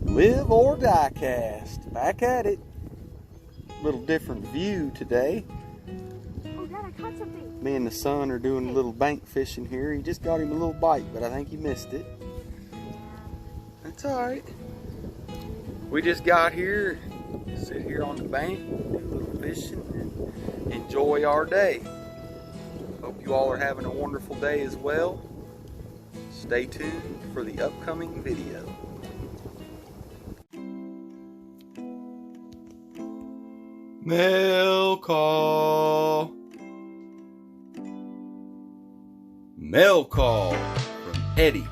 Live or die cast. Back at it. Little different view today. Oh, Dad, I caught something. Me and the son are doing a little bank fishing here. He just got him a little bite, but I think he missed it. That's alright. We just got here, sit here on the bank, do a little fishing, and enjoy our day. Hope you all are having a wonderful day as well. Stay tuned for the upcoming video. Mail call. Mail call from Eddie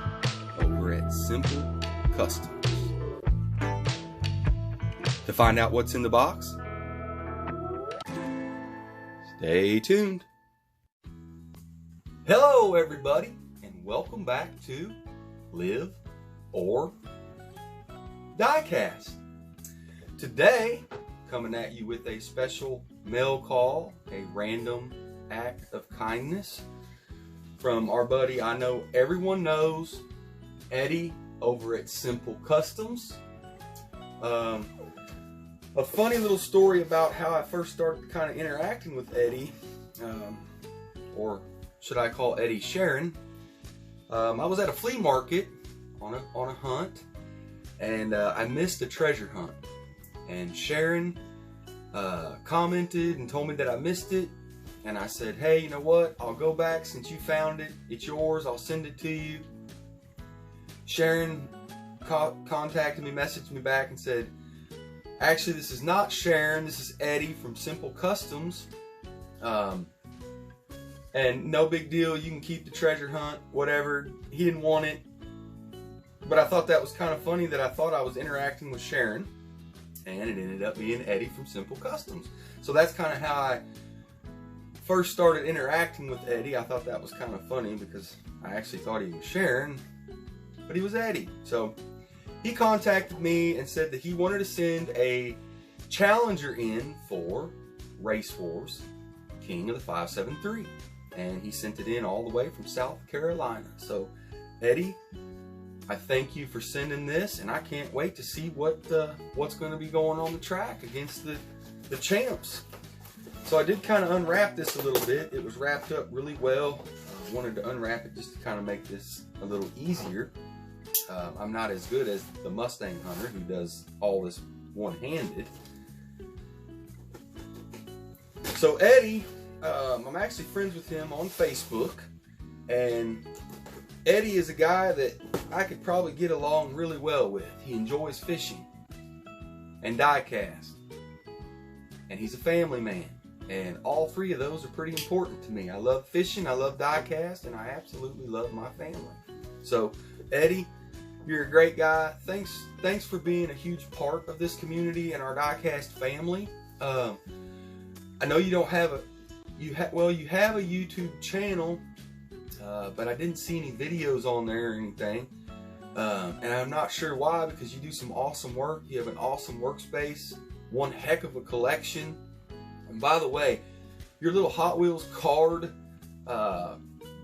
over at Simple Kustoms. To find out what's in the box, stay tuned. Hello everybody, and welcome back to Live or Diecast. Today, coming at you with a special mail call, a random act of kindness from our buddy I know everyone knows, Eddie over at Simple Kustoms. A funny little story about how I first started kind of interacting with Eddie, or should I call Eddie Sharon. I was at a flea market on a hunt, and I missed a treasure hunt. And Sharon commented and told me that I missed it, and I said, hey, you know what, I'll go back since you found it, it's yours, I'll send it to you. Sharon contacted me, messaged me back and said, actually this is not Sharon, this is Eddie from Simple Kustoms, and no big deal, you can keep the treasure hunt, whatever. He didn't want it, but I thought that was kind of funny that I thought I was interacting with Sharon, and it ended up being Eddie from Simple Kustoms. So that's kind of how I first started interacting with Eddie. I thought that was kind of funny because I actually thought he was Sharon, but he was Eddie. So he contacted me and said that he wanted to send a challenger in for Race Wars King of the 573, and he sent it in all the way from South Carolina. So Eddie, I thank you for sending this, and I can't wait to see what's going to be going on the track against the champs. So I did kind of unwrap this a little bit. It was wrapped up really well. I wanted to unwrap it just to kind of make this a little easier. I'm not as good as the Mustang hunter who does all this one-handed. So Eddie, I'm actually friends with him on Facebook, and Eddie is a guy that I could probably get along really well with. He enjoys fishing and diecast, and he's a family man, and all three of those are pretty important to me. I love fishing, I love diecast, and I absolutely love my family. So Eddie, you're a great guy. Thanks for being a huge part of this community and our diecast family. I know you don't have you have a YouTube channel, but I didn't see any videos on there or anything, and I'm not sure why, because you do some awesome work. You have an awesome workspace, one heck of a collection. And by the way, your little Hot Wheels card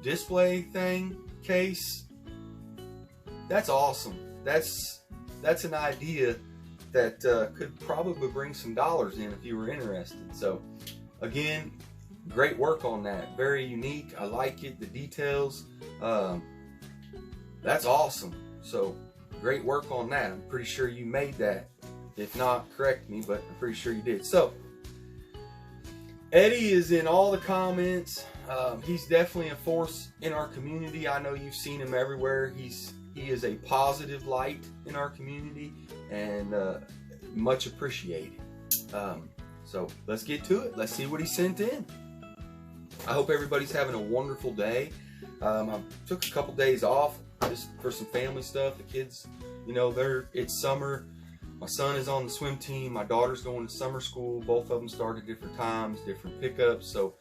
display thing case, that's awesome. That's an idea that could probably bring some dollars in if you were interested. So again, great work on that. Very unique. I like it. The details. That's awesome. So great work on that. I'm pretty sure you made that. If not, correct me, but I'm pretty sure you did. So Eddie is in all the comments. He's definitely a force in our community. I know you've seen him everywhere. He is a positive light in our community, and much appreciated. So let's get to it. Let's see what he sent in. I hope everybody's having a wonderful day. I took a couple days off just for some family stuff. The kids, you know, it's summer. My son is on the swim team. My daughter's going to summer school. Both of them start at different times, different pickups. So,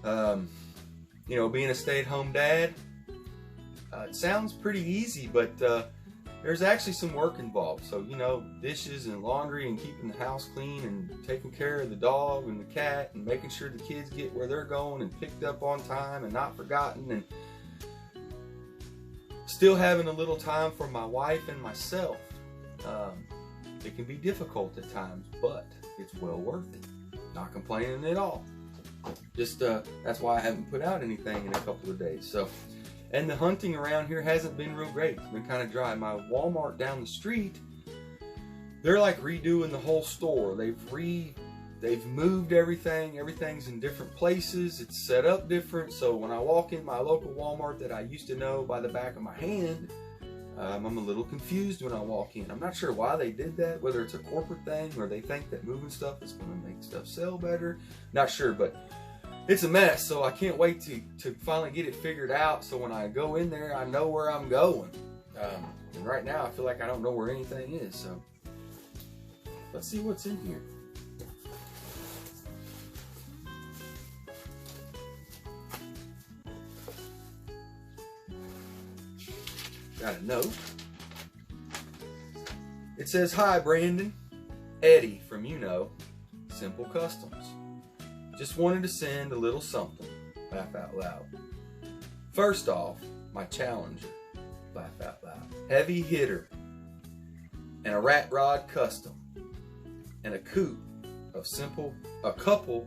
you know, being a stay-at-home dad, it sounds pretty easy, but there's actually some work involved. So, you know, dishes and laundry and keeping the house clean and taking care of the dog and the cat and making sure the kids get where they're going and picked up on time and not forgotten, and still having a little time for my wife and myself. It can be difficult at times, but it's well worth it. Not complaining at all. Just that's why I haven't put out anything in a couple of days. So, and the hunting around here hasn't been real great. It's been kind of dry. My Walmart down the street, they're like redoing the whole store. They've moved everything. Everything's in different places. It's set up different. So when I walk in my local Walmart that I used to know by the back of my hand, I'm a little confused when I walk in. I'm not sure why they did that, whether it's a corporate thing or they think that moving stuff is going to make stuff sell better. Not sure, but it's a mess. So I can't wait to finally get it figured out. So when I go in there, I know where I'm going. And right now, I feel like I don't know where anything is. So let's see what's in here. Got a note. It says, "Hi, Brandon. Eddie from, Simple Kustoms. Just wanted to send a little something. Laugh out loud. First off, my Challenger. Laugh out loud. Heavy hitter. And a rat rod custom. And a couple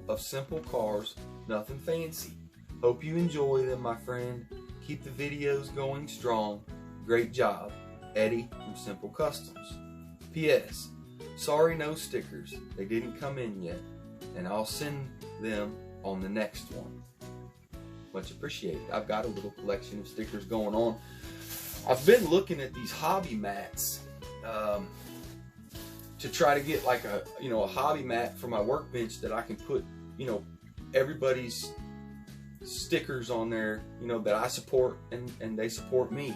of simple cars. Nothing fancy. Hope you enjoy them, my friend. Keep the videos going strong. Great job, Eddie from Simple Kustoms. P.S. Sorry, no stickers. They didn't come in yet, and I'll send them on the next one. Much appreciated." I've got a little collection of stickers going on. I've been looking at these hobby mats to try to get like a hobby mat for my workbench that I can put everybody's stickers on there, that I support and they support me.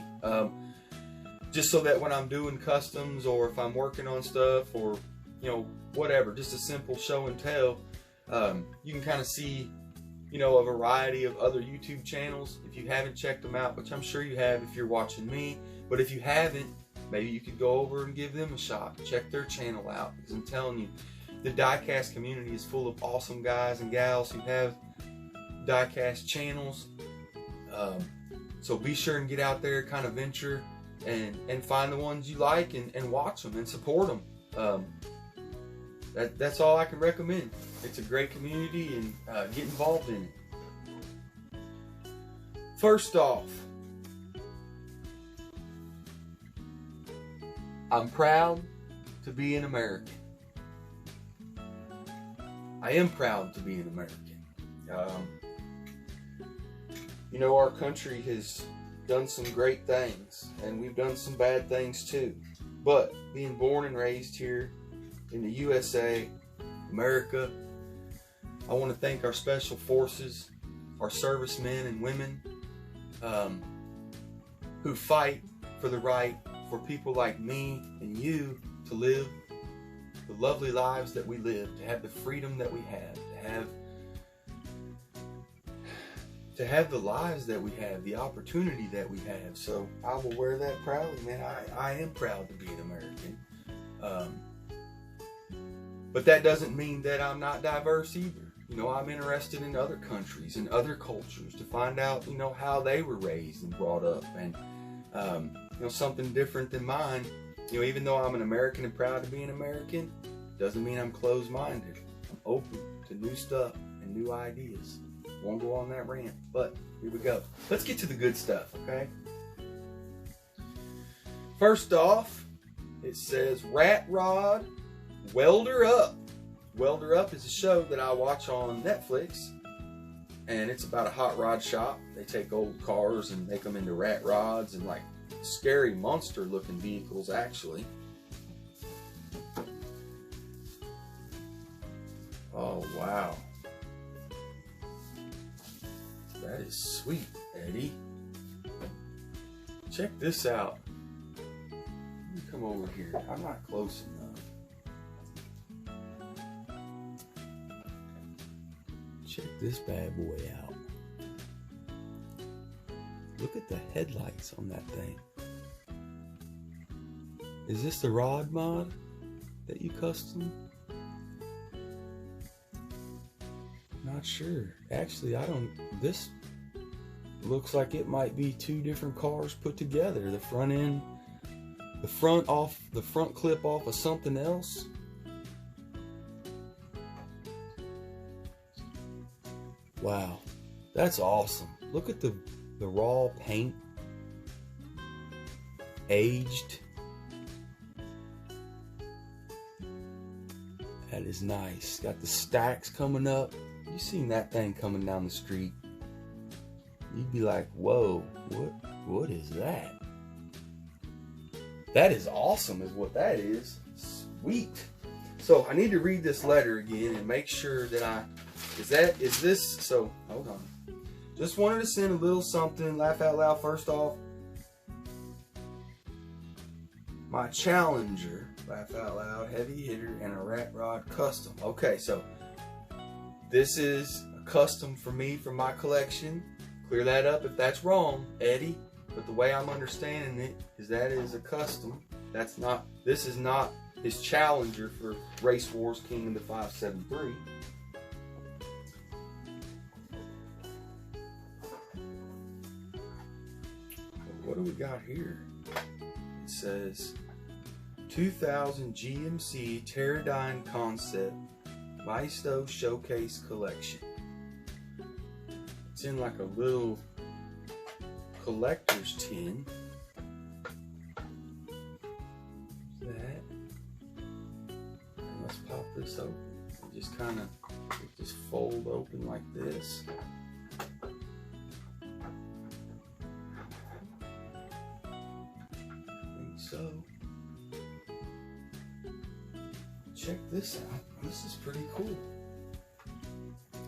Just so that when I'm doing customs or if I'm working on stuff or, whatever, just a simple show and tell, you can kind of see, a variety of other YouTube channels. If you haven't checked them out, which I'm sure you have if you're watching me, but if you haven't, maybe you could go over and give them a shot. Check their channel out, because I'm telling you, the diecast community is full of awesome guys and gals who have diecast channels. So be sure and get out there, kind of venture and find the ones you like and watch them and support them. That's all I can recommend. It's a great community, and get involved in it. First off, I'm proud to be an American. I am proud to be an American. Our country has done some great things, and we've done some bad things too. But being born and raised here in the USA, America, I want to thank our special forces, our servicemen and women who fight for the right for people like me and you to live the lovely lives that we live, to have the freedom that we have, to have the lives that we have, the opportunity that we have. So I will wear that proudly, man. I am proud to be an American. But that doesn't mean that I'm not diverse either. I'm interested in other countries and other cultures to find out, how they were raised and brought up, and something different than mine. Even though I'm an American and proud to be an American, doesn't mean I'm closed-minded. I'm open to new stuff and new ideas. Won't go on that rant, but here we go. Let's get to the good stuff, okay? First off, it says Rod Welder Up. Welder Up is a show that I watch on Netflix, and it's about a hot rod shop. They take old cars and make them into rat rods and like scary monster looking vehicles, actually. Oh, wow. That is sweet, Eddie. Check this out. Let me come over here. I'm not close enough. Check this bad boy out. Look at the headlights on that thing. Is this the rod mod that you custom? Not sure. Actually, this looks like it might be two different cars put together. The front end the front clip off of something else. Wow, that's awesome. Look at the raw paint, aged. That is nice. Got the stacks coming up. You seen that thing coming down the street, you'd be like, whoa, what is that? That is awesome is what that is. Sweet. So I need to read this letter again and make sure that is this, so hold on. Just wanted to send a little something, laugh out loud. First off, my Challenger, laugh out loud, heavy hitter, and a rat rod custom. Okay, so this is a custom for me from my collection. Clear that up if that's wrong, Eddie. But the way I'm understanding it is that is a custom. This is not his Challenger for Race Wars King of the 573. What do we got here? It says 2000 GMC Pterodyne Concept Visto Showcase Collection. It's in like a little collector's tin. That. And let's pop this open. Just kind of just fold open like this. So, check this out. This is pretty cool.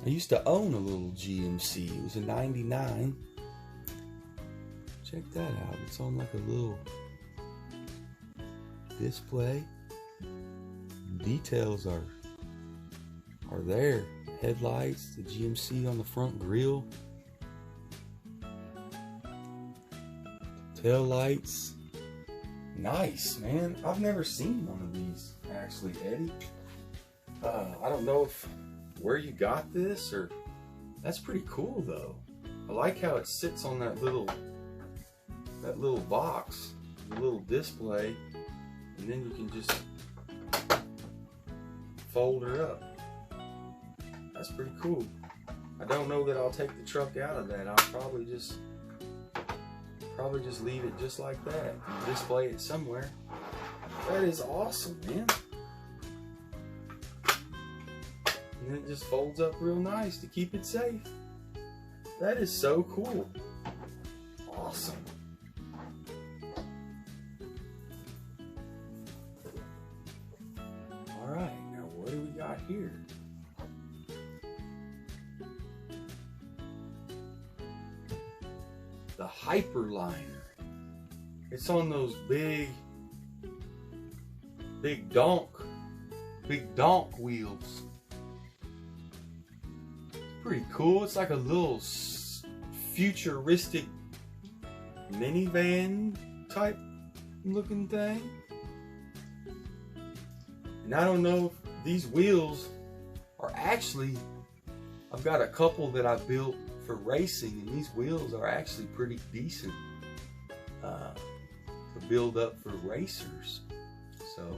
I used to own a little GMC. It was a 99. Check that out. It's on like a little display. Details are there. Headlights, the GMC on the front grille. Tail lights. Nice, man. I've never seen one of these, actually, Eddie. I don't know where you got this, or that's pretty cool, though. I like how it sits on that little box, the little display, and then you can just fold her up. That's pretty cool. I don't know that I'll take the truck out of that. I'll probably just leave it just like that and display it somewhere. That is awesome, man. And then it just folds up real nice to keep it safe. That is so cool. Awesome. All right, now what do we got here? The Hyperliner. It's on those big donk wheels. It's pretty cool. It's like a little futuristic minivan type looking thing. And I don't know if these wheels are actually, I've got a couple that I built for racing, and these wheels are actually pretty decent to build up for racers. So,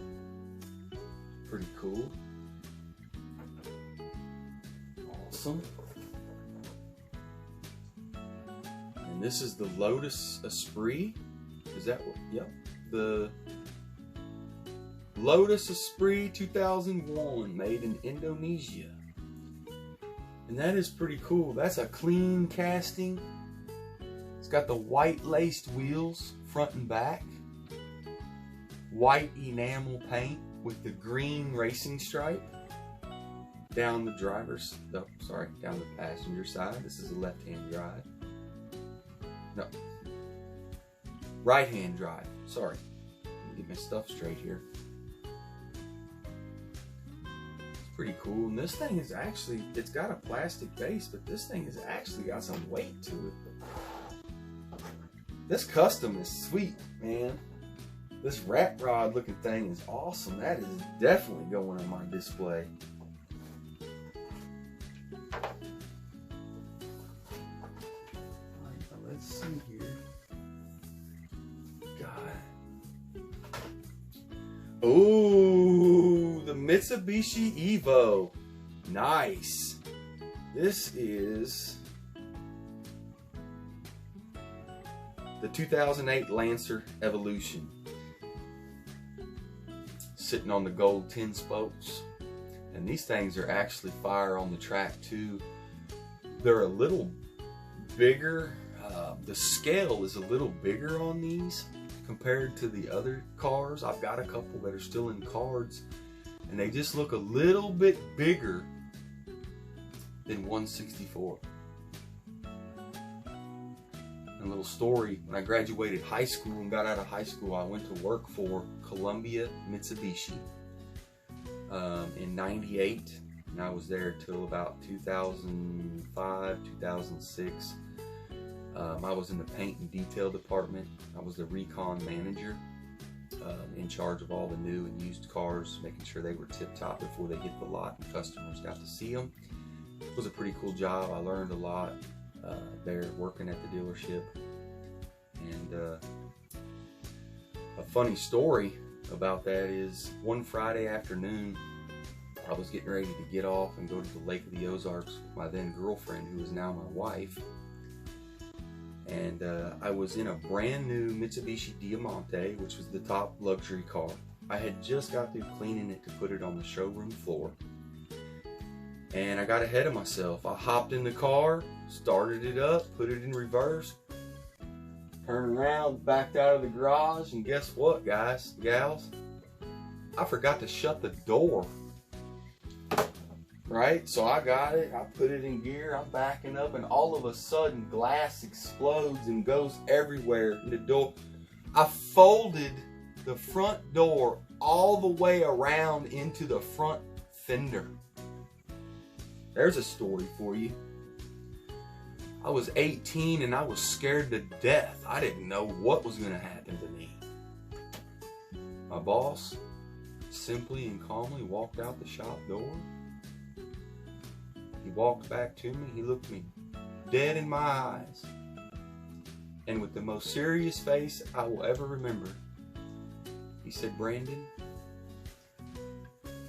pretty cool. Awesome. And this is the Lotus Esprit. Is that what? Yep. The Lotus Esprit 2001, made in Indonesia. And that is pretty cool. That's a clean casting. It's got the white laced wheels, front and back. White enamel paint with the green racing stripe down the down the passenger side. This is a left-hand drive. No. Right-hand drive. Sorry. Let me get my stuff straight here. Pretty cool. And this thing is actually, it's got a plastic base, but this thing has actually got some weight to it. This custom is sweet, man. This rat rod looking thing is awesome. That is definitely going on my display. Alright, let's see here. God. Ooh, the Mitsubishi Evo. Nice. This is the 2008 Lancer Evolution. Sitting on the gold 10 spokes. And these things are actually fire on the track too. They're a little bigger. The scale is a little bigger on these compared to the other cars. I've got a couple that are still in cards, and they just look a little bit bigger than 164. A little story, when I graduated high school and got out of high school, I went to work for Columbia Mitsubishi in '98, and I was there till about 2005, 2006. I was in the paint and detail department. I was the recon manager, in charge of all the new and used cars, making sure they were tip-top before they hit the lot and customers got to see them. It was a pretty cool job. I learned a lot there working at the dealership. And a funny story about that is one Friday afternoon, I was getting ready to get off and go to the Lake of the Ozarks with my then girlfriend, who is now my wife. And I was in a brand new Mitsubishi Diamante, which was the top luxury car. I had just got through cleaning it to put it on the showroom floor. And I got ahead of myself. I hopped in the car, started it up, put it in reverse, turned around, backed out of the garage, and guess what, guys, gals? I forgot to shut the door. Right? So I got it, I put it in gear, I'm backing up, and all of a sudden glass explodes and goes everywhere in the door. I folded the front door all the way around into the front fender. There's a story for you. I was 18 and I was scared to death. I didn't know what was going to happen to me. My boss simply and calmly walked out the shop door. He walked back to me. He looked me dead in my eyes. And with the most serious face I will ever remember, he said, "Brandon,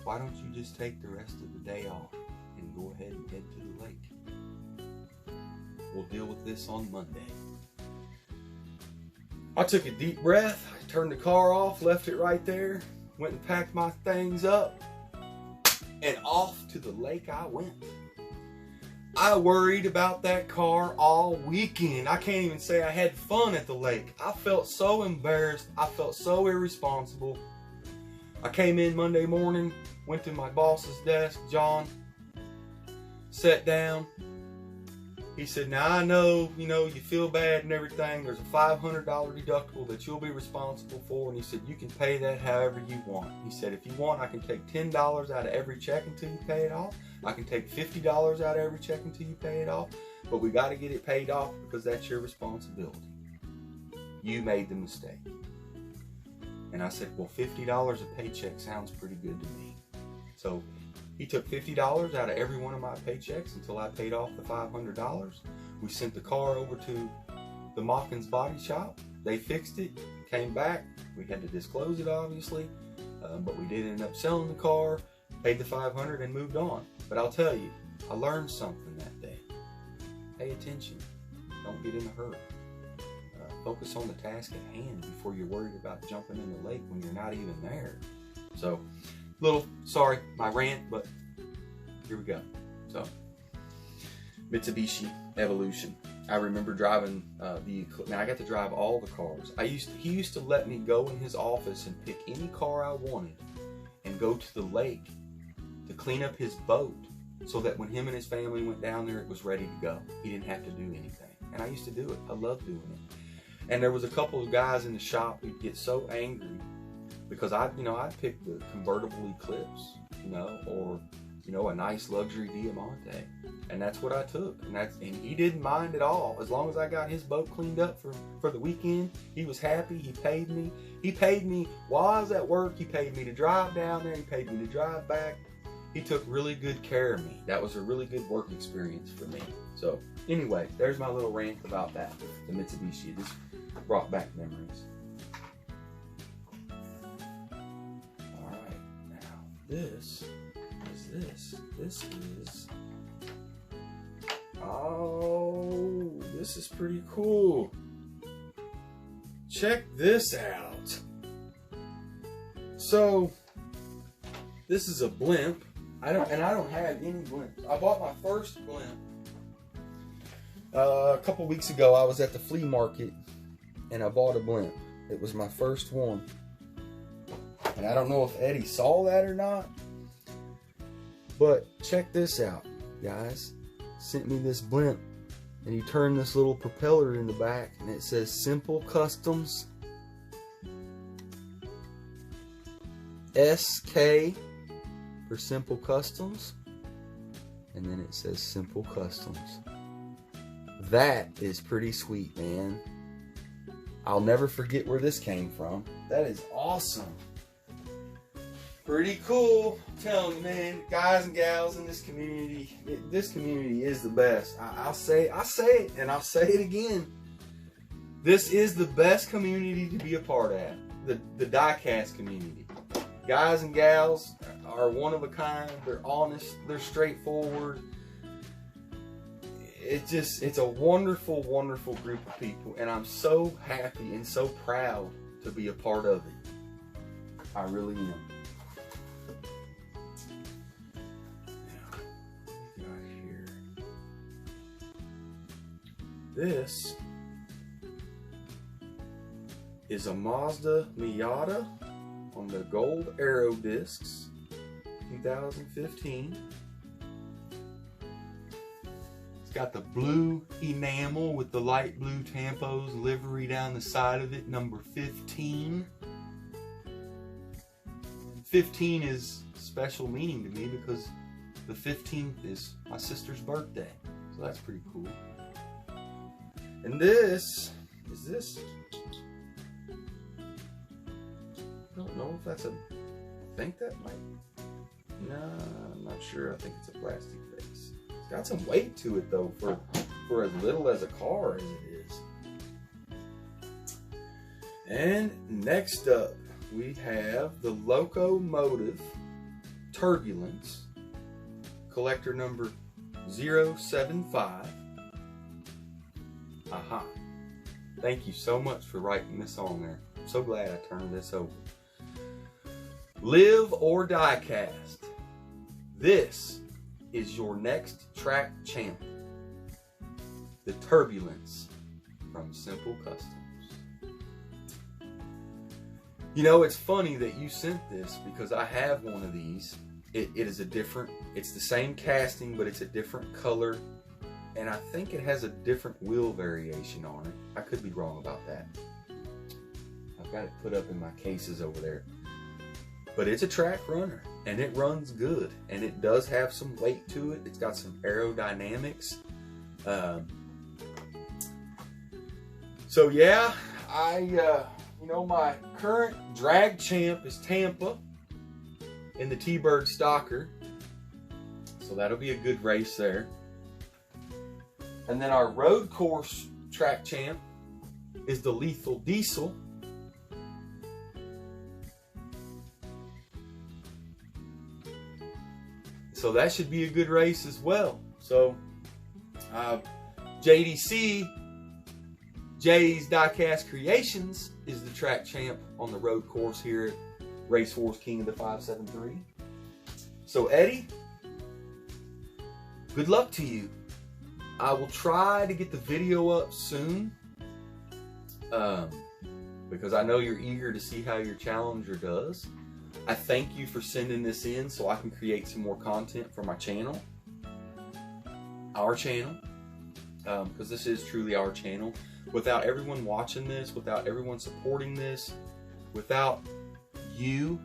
why don't you just take the rest of the day off and go ahead and head to the lake? We'll deal with this on Monday." I took a deep breath, I turned the car off, left it right there, went and packed my things up, and off to the lake I went. I worried about that car all weekend. I can't even say I had fun at the lake. I felt so embarrassed. I felt so irresponsible. I came in Monday morning, went to my boss's desk, John, sat down. He said, "Now I know, you feel bad and everything. There's a $500 deductible that you'll be responsible for." And he said, "You can pay that however you want." He said, "If you want, I can take $10 out of every check until you pay it off. I can take $50 out of every check until you pay it off. But we got to get it paid off because that's your responsibility. You made the mistake." And I said, "Well, $50 a paycheck sounds pretty good to me." So he took $50 out of every one of my paychecks until I paid off the $500. We sent the car over to the Mawkins body shop. They fixed it, came back. We had to disclose it, obviously, but we did end up selling the car, paid the $500, and moved on. But I'll tell you, I learned something that day. Pay attention. Don't get in a hurry. Focus on the task at hand before you're worried about jumping in the lake when you're not even there. So, sorry, my rant, but here we go. So, Mitsubishi Evolution. I remember driving now I got to drive all the cars. He used to let me go in his office and pick any car I wanted and go to the lake to clean up his boat so that when him and his family went down there, it was ready to go. He didn't have to do anything. And I used to do it. I loved doing it. And there was a couple of guys in the shop who'd get so angry because I'd pick the convertible Eclipse, or a nice luxury Diamante, and that's what I took, and he didn't mind at all as long as I got his boat cleaned up for the weekend. He was happy. He paid me while I was at work. He paid me to drive down there. He paid me to drive back. He took really good care of me. That was a really good work experience for me. So anyway, there's my little rant about that, the Mitsubishi. It just brought back memories. this is oh, this is pretty cool. Check this out. So this is a blimp. I don't have any blimps. I bought my first blimp a couple weeks ago. I was at the flea market and I bought a blimp. It was my first one. And I don't know if Eddie saw that or not. But check this out, guys. Sent me this blimp. And you turn this little propeller in the back and it says Simple Kustoms. SK for Simple Kustoms. And then it says Simple Kustoms. That is pretty sweet, man. I'll never forget where this came from. That is awesome. Pretty cool. I'm telling you, man, guys and gals in this community, this community is the best. I say it, and I'll say it again. This is the best community to be a part of. The die-cast community. Guys and gals are one of a kind. They're honest. They're straightforward. It's a wonderful, wonderful group of people, and I'm so happy and so proud to be a part of it. I really am. This is a Mazda Miata on the gold Aero discs, 2015. It's got the blue enamel with the light blue Tampos livery down the side of it, number 15. 15 is special meaning to me because the 15th is my sister's birthday, so that's pretty cool. And this is this. I don't know if that's a. I think that might. No, I'm not sure. I think it's a plastic face. It's got some weight to it though, for as little as a car as it is. And next up, we have the Locomotive Turbulence, collector number 075. Aha. Thank you so much for writing this on there. I'm so glad I turned this over. Live or die cast. This is your next track champ. The Turbulence from Simple Kustoms. You know, it's funny that you sent this because I have one of these. It is a different, it's the same casting, but it's a different color. And I think it has a different wheel variation on it. I could be wrong about that. I've got it put up in my cases over there. But it's a track runner, and it runs good. And it does have some weight to it. It's got some aerodynamics. So yeah, you know, my current drag champ is Tampa in the T-Bird Stalker. So that'll be a good race there. And then our road course track champ is the Lethal Diesel. So that should be a good race as well. So JDC, Jay's Diecast Creations, is the track champ on the road course here at Race Force King of the 573. So Eddie, good luck to you. I will try to get the video up soon because I know you're eager to see how your Challenger does. I thank you for sending this in so I can create some more content for my channel, our channel, because this is truly our channel. Without everyone watching this, without everyone supporting this, without you,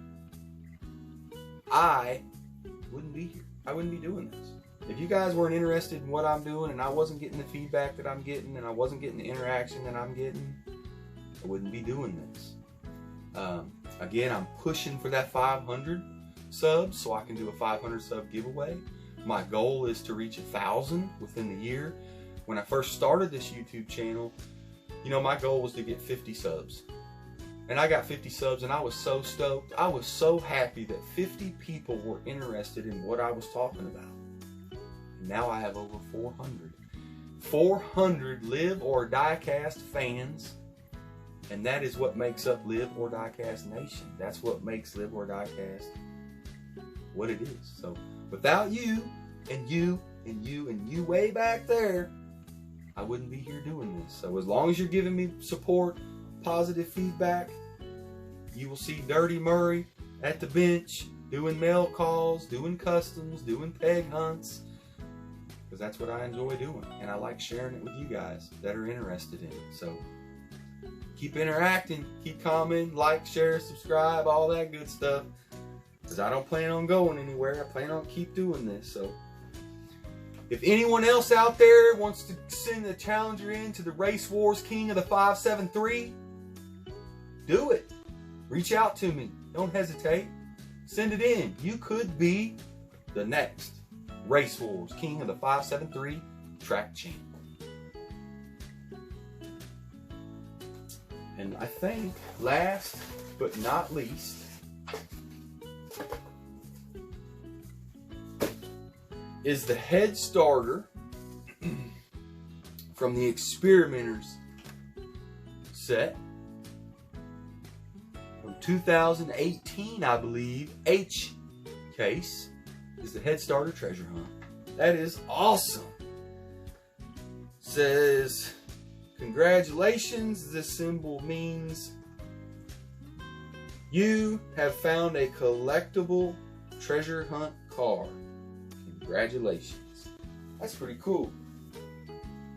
I wouldn't be here. I wouldn't be doing this. If you guys weren't interested in what I'm doing and I wasn't getting the feedback that I'm getting and I wasn't getting the interaction that I'm getting, I wouldn't be doing this. Again, I'm pushing for that 500 subs so I can do a 500 sub giveaway. My goal is to reach 1,000 within the year. When I first started this YouTube channel, you know, my goal was to get 50 subs. And I got 50 subs, and I was so stoked. I was so happy that 50 people were interested in what I was talking about. And now I have over 400. 400 Live or Diecast fans. And that is what makes up Live or Diecast Nation. That's what makes Live or Diecast what it is. So without you, and you, and you, and you way back there, I wouldn't be here doing this. So as long as you're giving me support, positive feedback, you will see Dirty Murray at the bench doing mail calls, doing customs, doing peg hunts, because that's what I enjoy doing, and I like sharing it with you guys that are interested in it. So keep interacting, keep commenting, like, share, subscribe, all that good stuff, because I don't plan on going anywhere. I plan on keep doing this. So if anyone else out there wants to send a challenger in to the Race Wars King of the 573, do it. Reach out to me. Don't hesitate. Send it in. You could be the next Race Wars King of the 573 track champ. And I think last but not least, is the head starter from the Experimenters set from 2018, I believe. H case is the head starter treasure hunt. That is awesome. Says, congratulations. This symbol means you have found a collectible treasure hunt car. Congratulations. That's pretty cool.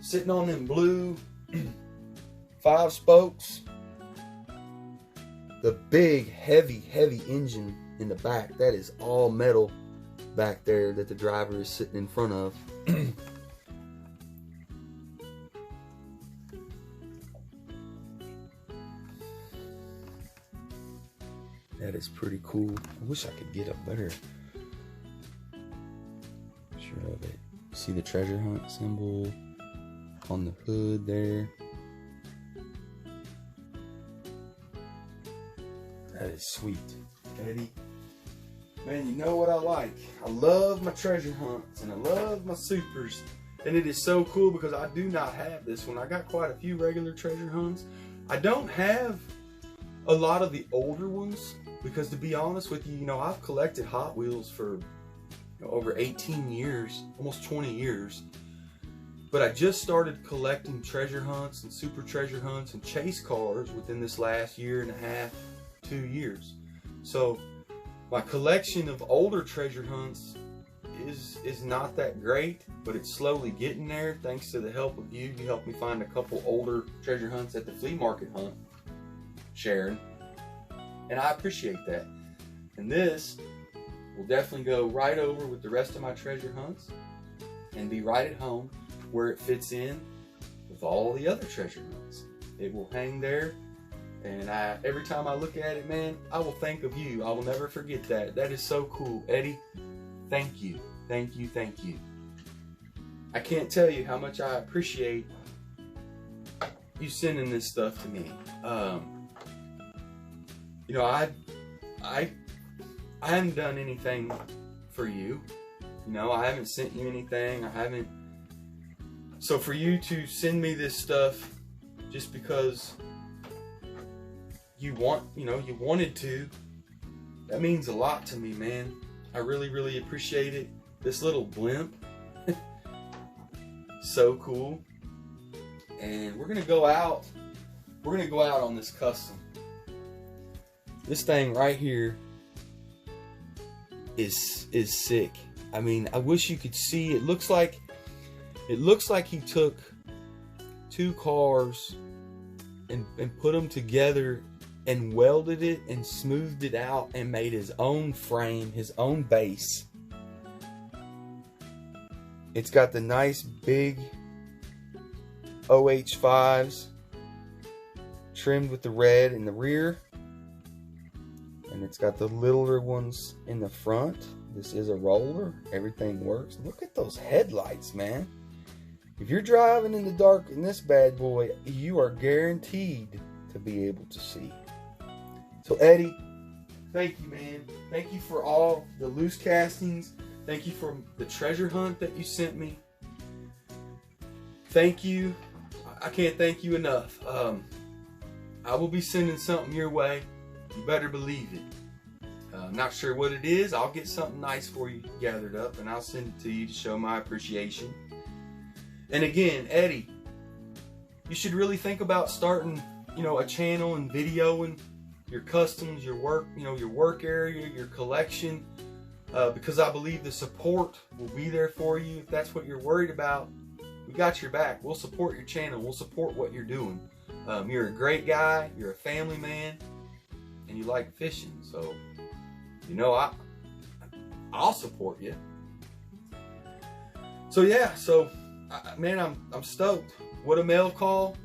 Sitting on them blue 5 spokes. The big, heavy engine in the back. That is all metal back there that the driver is sitting in front of. That is pretty cool. I wish I could get a better picture of it. See the treasure hunt symbol on the hood there. That is sweet. Eddie, man, you know what I like? I love my treasure hunts and I love my supers. And it is so cool because I do not have this one. I got quite a few regular treasure hunts. I don't have a lot of the older ones because, to be honest with you, I've collected Hot Wheels for over 18 years, almost 20 years. But I just started collecting treasure hunts and super treasure hunts and chase cars within this last year and a half, 2 years. So my collection of older treasure hunts is not that great, but it's slowly getting there thanks to the help of you. You helped me find a couple older treasure hunts at the flea market hunt, Sharon, and I appreciate that. And this will definitely go right over with the rest of my treasure hunts and be right at home where it fits in with all the other treasure hunts. It will hang there, and every time I look at it, man, I will think of you. I will never forget that. That is so cool. Eddie, thank you. Thank you, thank you. I can't tell you how much I appreciate you sending this stuff to me. I haven't done anything for you. I haven't sent you anything. So for you to send me this stuff just because you wanted to, that means a lot to me, man. I really, really appreciate it. This little blimp, so cool. And we're gonna go out on this custom. This thing right here is sick. I mean, I wish you could see. It looks like he took 2 cars and put them together and welded it and smoothed it out and made his own frame, his own base. It's got the nice big OH5s trimmed with the red in the rear, and it's got the littler ones in the front. This is a roller. Everything works. Look at those headlights, man. If you're driving in the dark in this bad boy, you are guaranteed to be able to see. So Eddie, thank you, man. Thank you for all the loose castings. Thank you for the treasure hunt that you sent me. Thank you. I can't thank you enough. I will be sending something your way. You better believe it. I'm not sure what it is. I'll get something nice for you gathered up and I'll send it to you to show my appreciation. And again, Eddie, you should really think about starting, a channel and videoing your customs, your work, your work area, your collection, because I believe the support will be there for you. If that's what you're worried about, we got your back. We'll support your channel. We'll support what you're doing. You're a great guy. You're a family man, and you like fishing. So, I'll support you. So yeah. So, man, I'm stoked. What a mail call.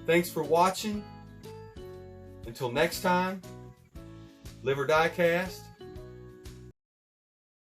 Thanks for watching. Until next time, Live or Die Cast.